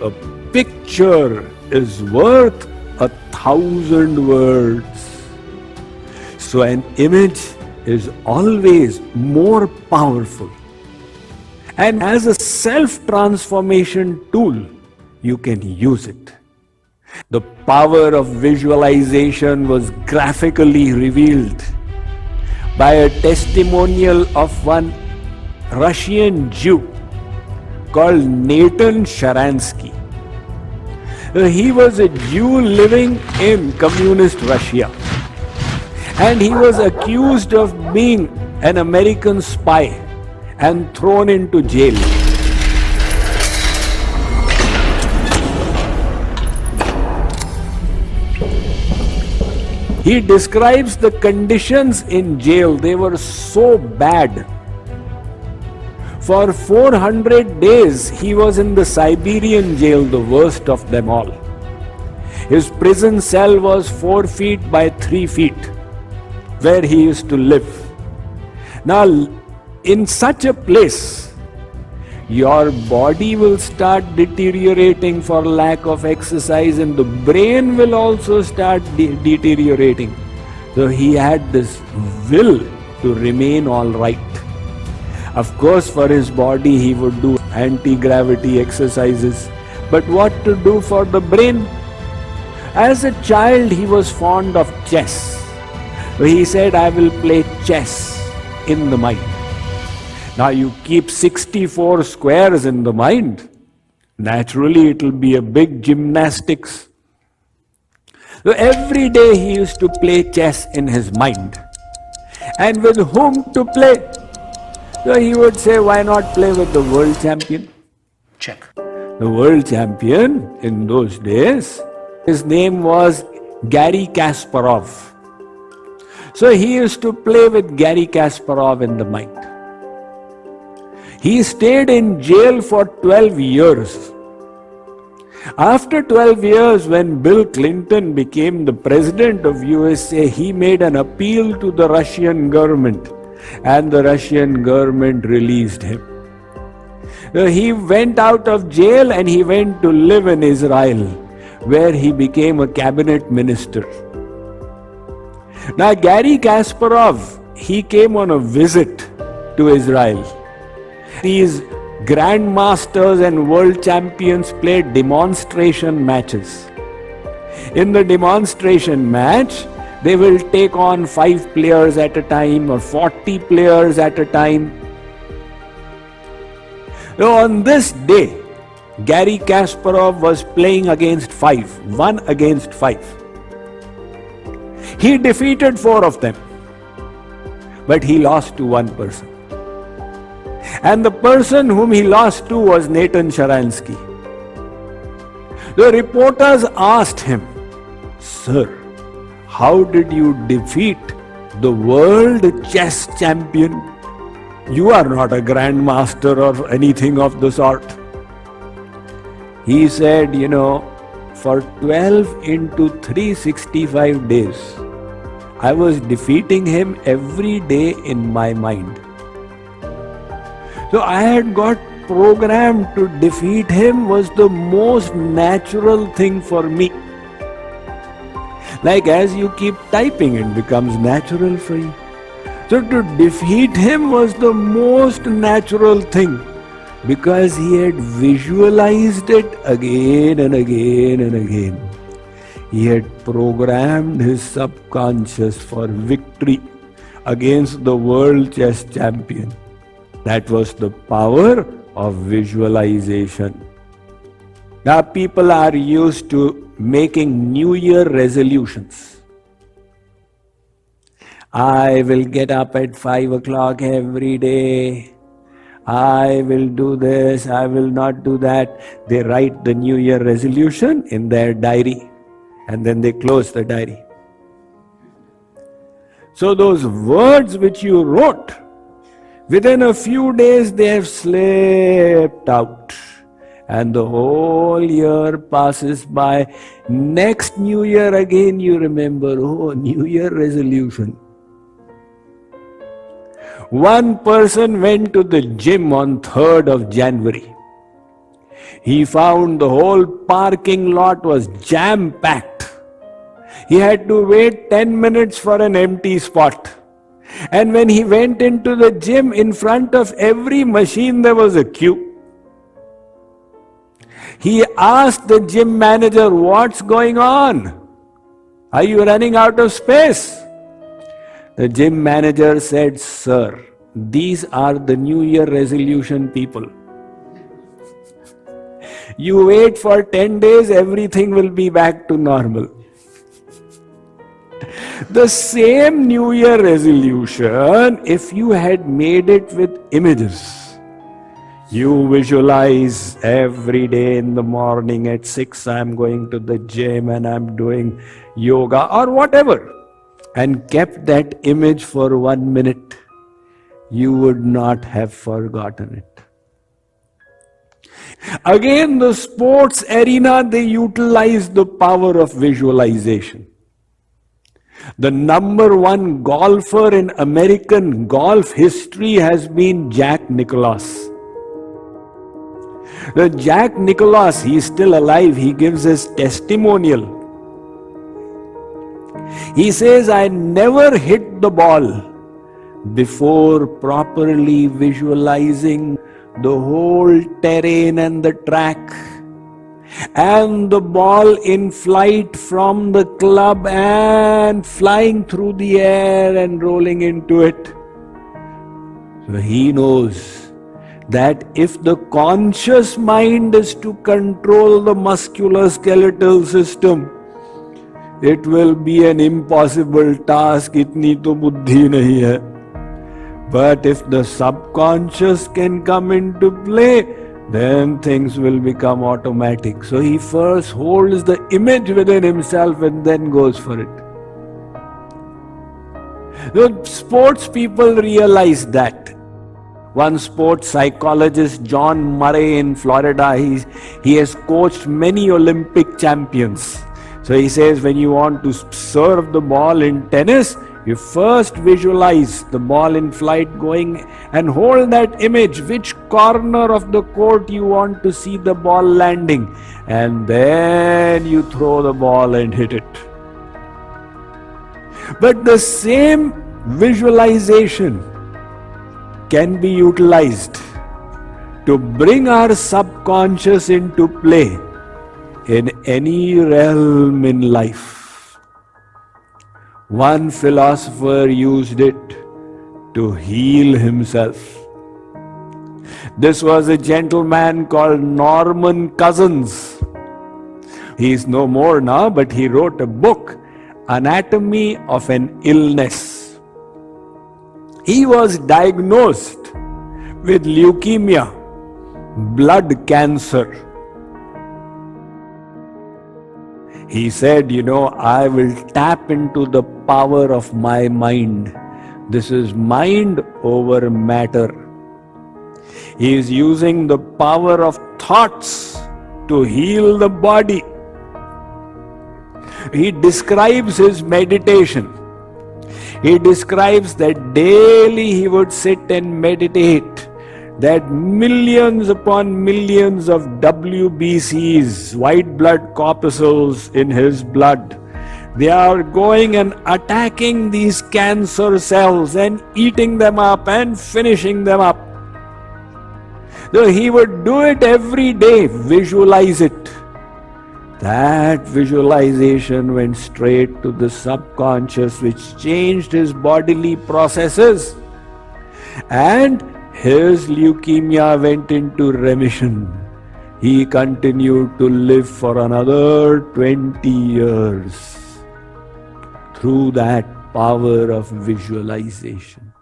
A picture is worth 1,000 words. So an image is always more powerful. And as a self-transformation tool, you can use it. The power of visualization was graphically revealed by a testimonial of one Russian Jew called Nathan Sharansky. He was a Jew living in communist Russia, and he was accused of being an American spy and thrown into jail. He describes the conditions in jail. They were so bad. For 400 days, he was in the Siberian jail, the worst of them all. His prison cell was 4 feet by 3 feet, where he used to live. Now, in such a place, your body will start deteriorating for lack of exercise, and the brain will also start deteriorating. So he had this will to remain all right. Of course, for his body he would do anti-gravity exercises. But what to do for the brain? As a child he was fond of chess. He said, I will play chess in the mind. Now you keep 64 squares in the mind, naturally it will be a big gymnastics. So every day he used to play chess in his mind. And with whom to play? So he would say, why not play with the world champion? Check. The world champion in those days, his name was Garry Kasparov. So he used to play with Garry Kasparov in the mind. He stayed in jail for 12 years. After 12 years, when Bill Clinton became the president of USA, he made an appeal to the Russian government, and the Russian government released him. He went out of jail and he went to live in Israel, where he became a cabinet minister. Now Garry Kasparov, he came on a visit to Israel. These grandmasters and world champions played demonstration matches. In the demonstration match, they will take on 5 players at a time or 40 players at a time. Now on this day, Garry Kasparov was playing against 5, 1 against 5. He defeated 4 of them, but he lost to one person. And the person whom he lost to was Nathan Sharansky. The reporters asked him, Sir, how did you defeat the world chess champion? You are not a grandmaster or anything of the sort. He said, for 12 into 365 days, I was defeating him every day in my mind. So I had got programmed to defeat him was the most natural thing for me. Like as you keep typing, it becomes natural for you. So to defeat him was the most natural thing, because he had visualized it again and again and again. He had programmed his subconscious for victory against the world chess champion. That was the power of visualization. Now people are used to making New Year resolutions. I will get up at 5 o'clock every day. I will do this, I will not do that. They write the New Year resolution in their diary and then they close the diary. So those words which you wrote, within a few days they have slipped out. And the whole year passes by. Next New Year again you remember, oh, New Year resolution. One person went to the gym on 3rd of January. He found the whole parking lot was jam-packed. He had to wait 10 minutes for an empty spot. And when he went into the gym, in front of every machine there was a queue. He asked the gym manager, "What's going on? Are you running out of space?" The gym manager said, "Sir, these are the New Year resolution people. You wait for 10 days, everything will be back to normal." The same New Year resolution, if you had made it with images, you visualize every day in the morning at 6, I'm going to the gym and I'm doing yoga or whatever, and kept that image for 1 minute, you would not have forgotten it. Again, the sports arena, they utilize the power of visualization. The number one golfer in American golf history has been Jack Nicklaus. The Jack Nicklaus, he is still alive, he gives his testimonial. He says, "I never hit the ball before properly visualizing the whole terrain and the track, and the ball in flight from the club and flying through the air and rolling into it." So he knows that if the conscious mind is to control the musculoskeletal system, it will be an impossible task. Itni to buddhi nahi hai. But if the subconscious can come into play, then things will become automatic. So he first holds the image within himself and then goes for it. The sports people realize that. One sports psychologist, John Murray in Florida, he has coached many Olympic champions. So he says, when you want to serve the ball in tennis, you first visualize the ball in flight going and hold that image, which corner of the court you want to see the ball landing, and then you throw the ball and hit it. But the same visualization can be utilized to bring our subconscious into play in any realm in life. One philosopher used it to heal himself. This was a gentleman called Norman Cousins. He is no more now, but he wrote a book, Anatomy of an Illness. He was diagnosed with leukemia, blood cancer. He said, I will tap into the power of my mind. This is mind over matter. He is using the power of thoughts to heal the body. He describes his meditation. He describes that daily he would sit and meditate, that millions upon millions of WBCs, white blood corpuscles in his blood, they are going and attacking these cancer cells and eating them up and finishing them up. So he would do it every day, visualize it. That visualization went straight to the subconscious, which changed his bodily processes, and his leukemia went into remission. He continued to live for another 20 years through that power of visualization.